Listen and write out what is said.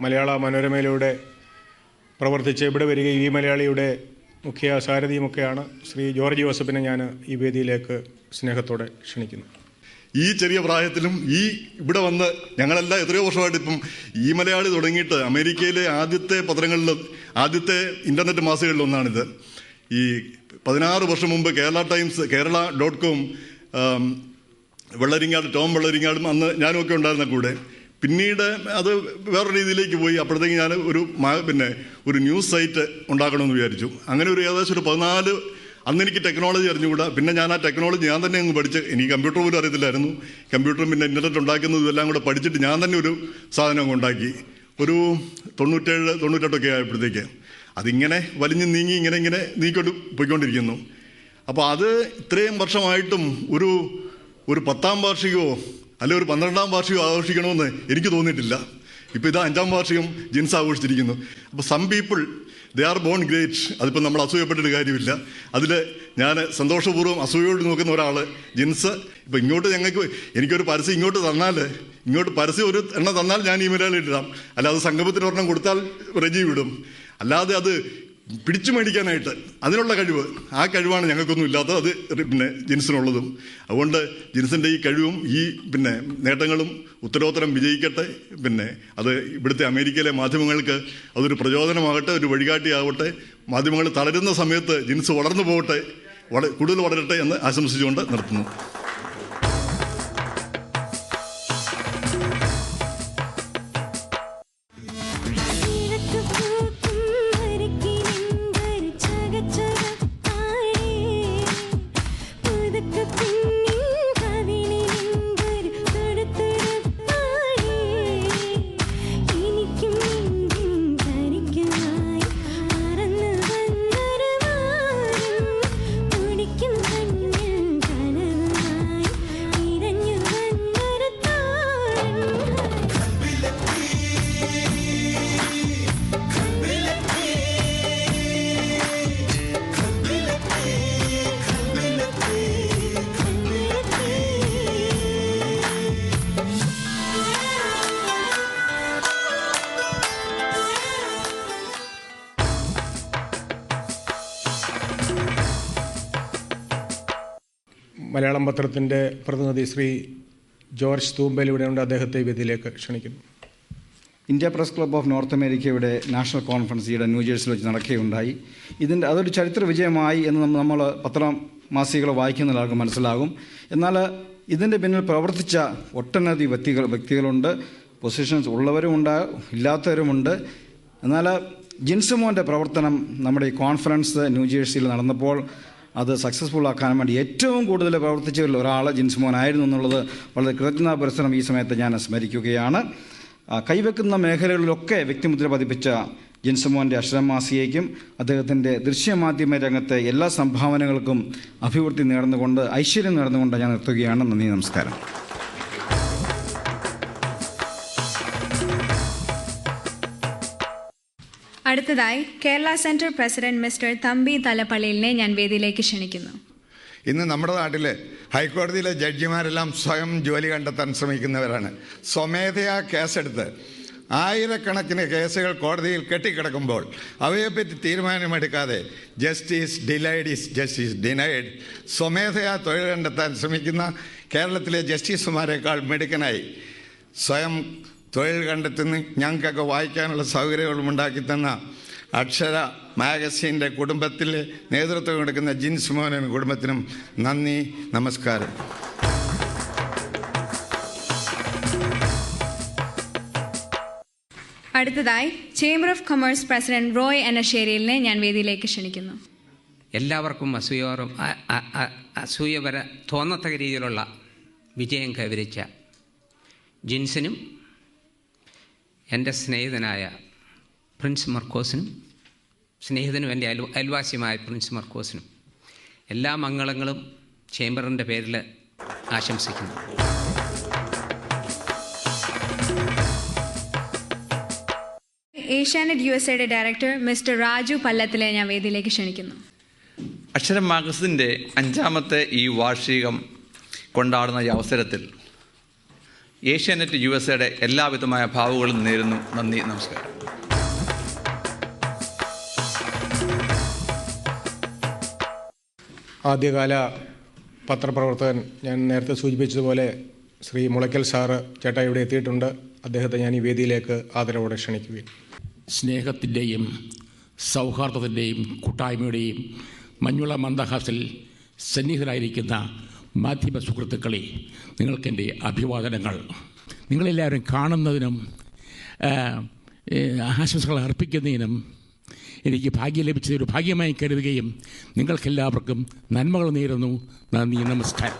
മലയാള മനോരമയിലൂടെ പ്രവർത്തിച്ച് ഇവിടെ വരികയും ഈ മലയാളിയുടെ മുഖ്യ സാരഥിയുമൊക്കെയാണ് ശ്രീ ജോർജ് ജോസഫിനെ ഞാൻ ഈ വേദിയിലേക്ക് സ്നേഹത്തോടെ ക്ഷണിക്കുന്നു. ഈ ചെറിയ പ്രായത്തിലും ഇവിടെ വന്ന് ഞങ്ങളെല്ലാം എത്രയോ വർഷമായിട്ട് ഇപ്പം ഈ മലയാളി തുടങ്ങിയിട്ട് അമേരിക്കയിലെ ആദ്യത്തെ പത്രങ്ങളിൽ ആദ്യത്തെ ഇൻ്റർനെറ്റ് മാസികകളിലൊന്നാണിത്. ഈ 16 വർഷം മുമ്പ് കേരള.com ടോം വെള്ളരിങ്ങാടും അന്ന് ഞാനുമൊക്കെ ഉണ്ടായിരുന്ന കൂടെ. പിന്നീട് അത് വേറൊരു രീതിയിലേക്ക് പോയി. അപ്പോഴത്തേക്ക് ഞാൻ ഒരു ന്യൂസ് സൈറ്റ് ഉണ്ടാക്കണമെന്ന് വിചാരിച്ചു. അങ്ങനെ ഏകദേശം ഒരു 14, അന്ന് എനിക്ക് ടെക്നോളജി അറിഞ്ഞുകൂടാ. പിന്നെ ഞാൻ ആ ടെക്നോളജി ഞാൻ തന്നെ അങ്ങ് പഠിച്ച്, എനിക്ക് കമ്പ്യൂട്ടർ പോലും അറിയത്തില്ലായിരുന്നു. കമ്പ്യൂട്ടറും പിന്നെ ഇൻ്റർനെറ്റ് ഉണ്ടാക്കുന്നതും എല്ലാം കൂടെ പഠിച്ചിട്ട് ഞാൻ തന്നെ ഒരു സാധനം അങ്ങ് ഉണ്ടാക്കി. ഒരു 97, 98 ആയപ്പോഴത്തേക്ക് അതിങ്ങനെ വലിഞ്ഞ് നീങ്ങി ഇങ്ങനെ നീക്കൊണ്ട് പോയിക്കൊണ്ടിരിക്കുന്നു. അപ്പോൾ അത് ഇത്രയും വർഷമായിട്ടും ഒരു 10ാം വാർഷികമോ അല്ലെങ്കിൽ ഒരു 12ാം വാർഷികമോ ആഘോഷിക്കണമെന്ന് എനിക്ക് തോന്നിയിട്ടില്ല. ഇപ്പോൾ ഇത് 5ാം വാർഷികം ജിൻസ് ആഘോഷിച്ചിരിക്കുന്നു. അപ്പോൾ some people they are born great. അതിപ്പോൾ നമ്മൾ അസൂയപ്പെട്ടിട്ട് കാര്യമില്ല. അതിൽ ഞാൻ സന്തോഷപൂർവ്വം അസൂയോട് നോക്കുന്ന ഒരാൾ ജിൻസ്. ഇപ്പോൾ ഇങ്ങോട്ട് എനിക്കൊരു പരസ്യം ഇങ്ങോട്ട് പരസ്യം ഒരു എണ്ണം തന്നാൽ ഞാൻ ഈ മലയാളം ഇടാം. അല്ലാതെ സംഗമത്തിന് ഒരെണ്ണം കൊടുത്താൽ റെജി വിടും. അല്ലാതെ അത് പിടിച്ചു മേടിക്കാനായിട്ട് അതിനുള്ള ആ കഴിവാണ് ഞങ്ങൾക്കൊന്നും ഇല്ലാത്തത്. അത് ജിൻസിനുള്ളതും. അതുകൊണ്ട് ജിൻസിൻ്റെ ഈ കഴിവും ഈ നേട്ടങ്ങളും ഉത്തരോത്തരം വിജയിക്കട്ടെ. അത് ഇവിടുത്തെ അമേരിക്കയിലെ മാധ്യമങ്ങൾക്ക് അതൊരു പ്രചോദനമാകട്ടെ, ഒരു വഴികാട്ടിയാവട്ടെ. മാധ്യമങ്ങൾ തളരുന്ന സമയത്ത് ജിൻസ് വളർന്നു പോകട്ടെ, കൂടുതൽ വളരട്ടെ എന്ന് ആശംസിച്ചുകൊണ്ട് നിർത്തുന്നു. മലയാളം പത്രത്തിൻ്റെ പ്രതിനിധി ശ്രീ ജോർജ് തൂമ്പൽ ഇവിടെയുണ്ട്. അദ്ദേഹത്തെ വേദിയിലേക്ക് ക്ഷണിക്കുന്നു. India press club of north അമേരിക്കയുടെ നാഷണൽ കോൺഫറൻസ് ഈയിടെ ന്യൂജേഴ്സിയിൽ വെച്ച് നടക്കുകയുണ്ടായി. അതൊരു ചരിത്ര വിജയമായി എന്ന് നമ്മൾ പത്രമാസികകൾ വായിക്കുന്ന ആൾക്ക് മനസ്സിലാകും. എന്നാൽ ഇതിൻ്റെ പിന്നിൽ പ്രവർത്തിച്ച ഒട്ടനവധി വ്യക്തികളുണ്ട്. പൊസിഷൻസ് ഉള്ളവരുമുണ്ട്, ഇല്ലാത്തവരുമുണ്ട്. എന്നാൽ ജിൻസ് മോൻ്റെ പ്രവർത്തനം നമ്മുടെ ഈ കോൺഫറൻസ് ന്യൂജേഴ്സിയിൽ നടന്നപ്പോൾ അത് സക്സസ്ഫുൾ ആക്കാൻ വേണ്ടി ഏറ്റവും കൂടുതൽ പ്രവർത്തിച്ച ഒരാൾ ജിൻസ് മോനായിരുന്നു എന്നുള്ളത് വളരെ കൃതജ്ഞതാപുരസ്സരം ഈ സമയത്ത് ഞാൻ സ്മരിക്കുകയാണ്. കൈവെക്കുന്ന മേഖലകളിലൊക്കെ വ്യക്തിമുദ്ര പതിപ്പിച്ച ജിൻസ് മോൻ്റെ അക്ഷരമാസികയ്ക്കും അദ്ദേഹത്തിൻ്റെ ദൃശ്യമാധ്യമ രംഗത്തെ എല്ലാ സംഭാവനകൾക്കും അഭിവൃദ്ധി നേർന്നുകൊണ്ട്, ഐശ്വര്യം നേർന്നുകൊണ്ട് ഞാൻ നിർത്തുകയാണ്. നന്ദി, നമസ്കാരം. അടുത്തതായി Kerala centre president mister Thampi തലപ്പള്ളിയിലിനെ ഞാൻ വേദിയിലേക്ക് ക്ഷണിക്കുന്നു. ഇന്ന് നമ്മുടെ നാട്ടിൽ ഹൈക്കോടതിയിലെ ജഡ്ജിമാരെല്ലാം സ്വയം ജോലി കണ്ടെത്താൻ ശ്രമിക്കുന്നവരാണ്. സ്വമേധയാ കേസെടുത്ത് ആയിരക്കണക്കിന് കേസുകൾ കോടതിയിൽ കെട്ടിക്കിടക്കുമ്പോൾ അവയെപ്പറ്റി തീരുമാനമെടുക്കാതെ justice delayed is justice denied സ്വമേധയാ തൊഴിൽ കണ്ടെത്താൻ ശ്രമിക്കുന്ന കേരളത്തിലെ ജസ്റ്റിസുമാരെക്കാൾ മിടുക്കനായി സ്വയം തൊഴിൽ കണ്ടെത്തുന്ന ഞങ്ങൾക്കൊക്കെ വായിക്കാനുള്ള സൗകര്യങ്ങളും ഉണ്ടാക്കി തന്ന അക്ഷര മാഗസീൻ്റെ കുടുംബത്തിൽ നേതൃത്വം കൊടുക്കുന്ന ജിൻസ് മോനും കുടുംബത്തിനും നന്ദി, നമസ്കാരം. അടുത്തതായി chamber of commerce president Roy അനശ്ശേരിയിലിനെ ഞാൻ വേദിയിലേക്ക് ക്ഷണിക്കുന്നു. എല്ലാവർക്കും അസൂയ തോന്നത്തക്ക രീതിയിലുള്ള വിജയം കൈവരിച്ച ജിൻസിനും എൻ്റെ സ്നേഹിതനായ പ്രിൻസ് മർക്കോസിനും, സ്നേഹിതനും എൻ്റെ അയൽവാസിയുമായ പ്രിൻസ് മർക്കോസിനും എല്ലാ മംഗളങ്ങളും ചേംബറിൻ്റെ പേരിൽ ആശംസിക്കുന്നു. Asianet USA director mister Raju പല്ലത്തിലെ ഞാൻ വേദിയിലേക്ക് ക്ഷണിക്കുന്നു. അക്ഷരം മാഗസിൻ്റെ 5ാമത്തെ ഈ വാർഷികം കൊണ്ടാടുന്ന ഈ അവസരത്തിൽ ഏഷ്യാനെറ്റ് USA എല്ലാവിധമായ ഭാവുകളും നേരുന്നു. നന്ദി, നമസ്കാരം. ആദ്യകാല പത്രപ്രവർത്തകൻ, ഞാൻ നേരത്തെ സൂചിപ്പിച്ചതുപോലെ ശ്രീ മുളയ്ക്കൽ സാറ് ചേട്ടാ ഇവിടെ എത്തിയിട്ടുണ്ട്. അദ്ദേഹത്തെ ഞാൻ ഈ വേദിയിലേക്ക് ആദരവോടെ ക്ഷണിക്കുകയും. സ്നേഹത്തിൻ്റെയും സൗഹാർദ്ദത്തിൻ്റെയും കൂട്ടായ്മയുടെയും മഞ്ഞുള മന്ദഹാസിൽ സന്നിഹിതരായിരിക്കുന്ന മാധ്യമ സുഹൃത്തുക്കളെ, നിങ്ങൾക്കെൻ്റെ അഭിവാദനങ്ങൾ. നിങ്ങളെല്ലാവരും കാണുന്നതിനും ആശംസകൾ അർപ്പിക്കുന്നതിനും എനിക്ക് ഭാഗ്യം ലഭിച്ചതൊരു ഭാഗ്യമായി കരുതുകയും നിങ്ങൾക്കെല്ലാവർക്കും നന്മകൾ നേരുന്നു. നന്ദി, നമസ്കാരം.